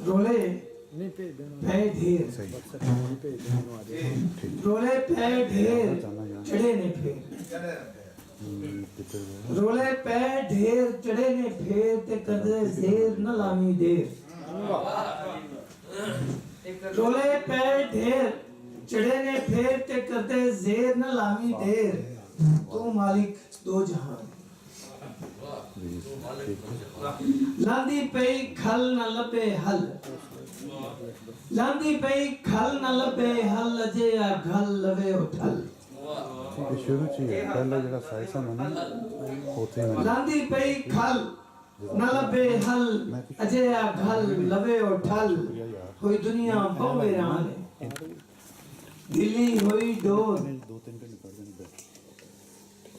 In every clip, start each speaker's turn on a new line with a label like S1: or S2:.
S1: रोले पे ढेर रोले पे ढेर चढ़े ने फिर रोले पे ढेर चढ़े ने फिर ते कदे देर न लामी देर रोले पे ढेर चढ़े ने फिर ते कदे देर न लामी देर तू मालिक दो जहान लांदी पई खल न लबे हल लांदी पई खल न लबे हल जे आ घल लवे उठल
S2: शुरू च पहला जेड़ा साइसा ना होते हैं
S1: लांदी पई खल न लबे हल अजे आ घल लवे उठल होई दुनिया बहु हैरान है दिल्ली होई डोर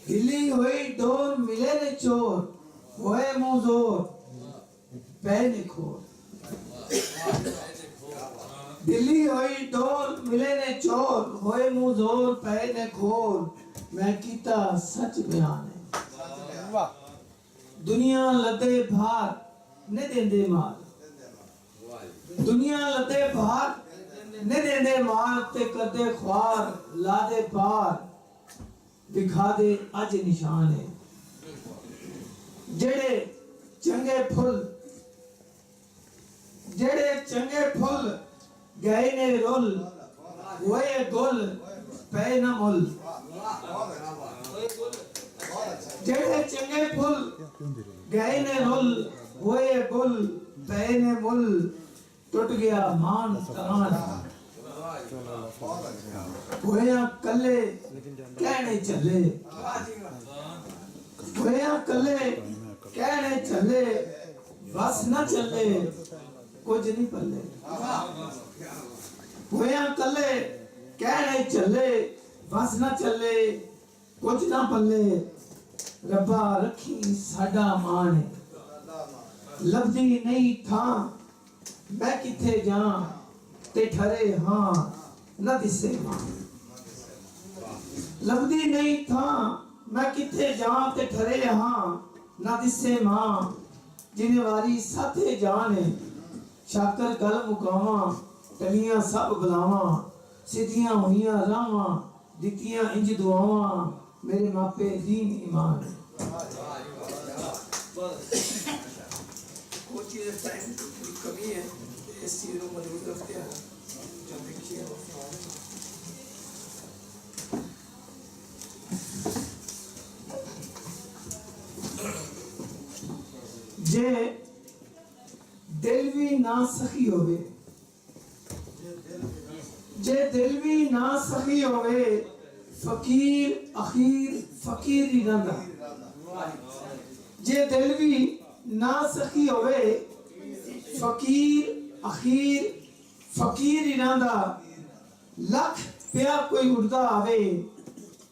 S1: दिल्ली होई डोर मिले ने चोर होए मुंह जोर पैने खोर दिल्ली होई डोर मिले ने चोर होए मुंह जोर पैने खोर मैं कीता सच बयान है दुनिया लदे भार ने देंदे मार दुनिया लदे भार ने देंदे मार ते कदे ख्वार ला दे पार दिखा दे अज निशान है जेड़े चंगे फुल गए ने रोल होए गुल पे न मुल जेड़े चंगे फुल गए ने रोल होए गुल पे न मुल टूट गया मान तरान होया कल्ले कहने चले होया कल्ले कहने चले बस न चले कुछ नहीं पल्ले होया कल्ले कहने चले बस न चले कुछ ना पल्ले रब्बा रखी साडा मान लभदी नहीं था मैं किथे जा ते ठरे हाँ न दिसे मां लभदी नहीं था मैं किथे जा ते ठरे हाँ न दिसे मां जिन्हें वारी साथे जाने शाकर गल मुकावा टलियां सब बुलावा सिद्धियां हुईयां रावा दितियां इंज दुआवा मेरे मापे दीन ईमान कुछ टाइम कमी है इस चीज को मजबूत रखते हैं जब देखिए जे दिल भी ना सखी होवे जे दिल भी ना सखी होवे फकीर अखीर फकीर ही रहंदा जे दिल भी ना सखी होवे फकीर अखीर फकीर ही रहंदा लख पिया कोई उड़दा आवे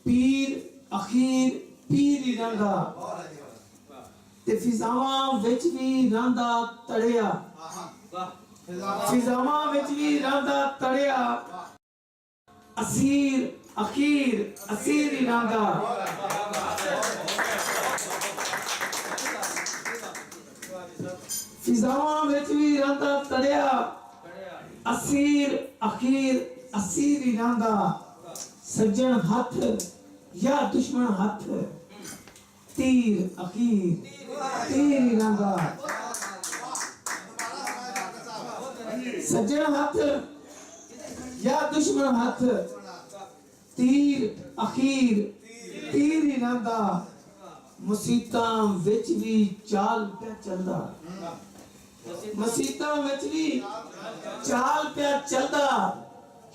S1: पीर अखीर पीर ही रहंदा ते फिजावां विच भी रहंदा तड़िया फिजावां विच भी रहंदा तड़िया असीर अखीर असीर ही रहंदा फिजावां विच भी रहंदा तड़िया असीर अखीर असीर ही रहंदा सज्जन हाथ या दुश्मन हाथ तीर अखीर तीर ही रहंदा सज्जन हाथ या दुश्मन हाथ तीर अखीर तीर ही रहंदा मुसीबतां विच भी चाल पे चलदा मुसीबतां विच भी चाल पे चलदा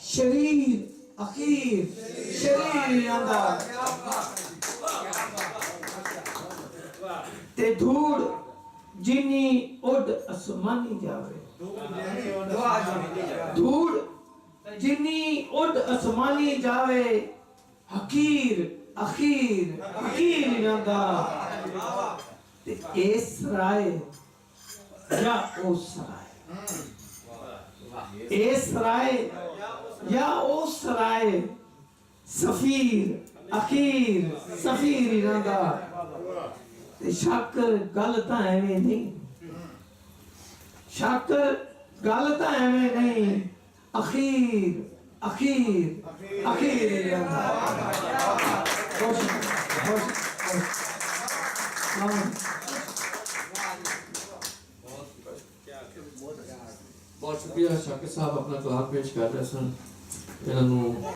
S1: शरीर अखीर शरीर ही रहंदा ते धूड़ जिन्नी उड़ आसमानी जावे धूड़ जिन्नी उड़ आसमानी जावे हकीर अखीर हकीर रहंदा ते इस राय या उस राय इस राय या उस राय सफीर अखीर सफीर रहंदा ते शक गल तां एवें नहीं ਸ਼ਾਕਰ ਗੱਲ ਤਾਂ ਐਵੇਂ ਨਹੀਂ, ਅਖੀਰ ਅਖੀਰ ਅਖੀਰ ਖੁਸ਼ ਖੁਸ਼
S3: ਬਹੁਤ ਸ਼ੁਕਰੀਆ ਸ਼ਾਕਰ ਸਾਹਿਬ, ਆਪਣਾ ਕਲਾਮ ਪੇਸ਼ ਕਰ ਰਹੇ ਸਨ। ਇਹਨਾਂ ਨੂੰ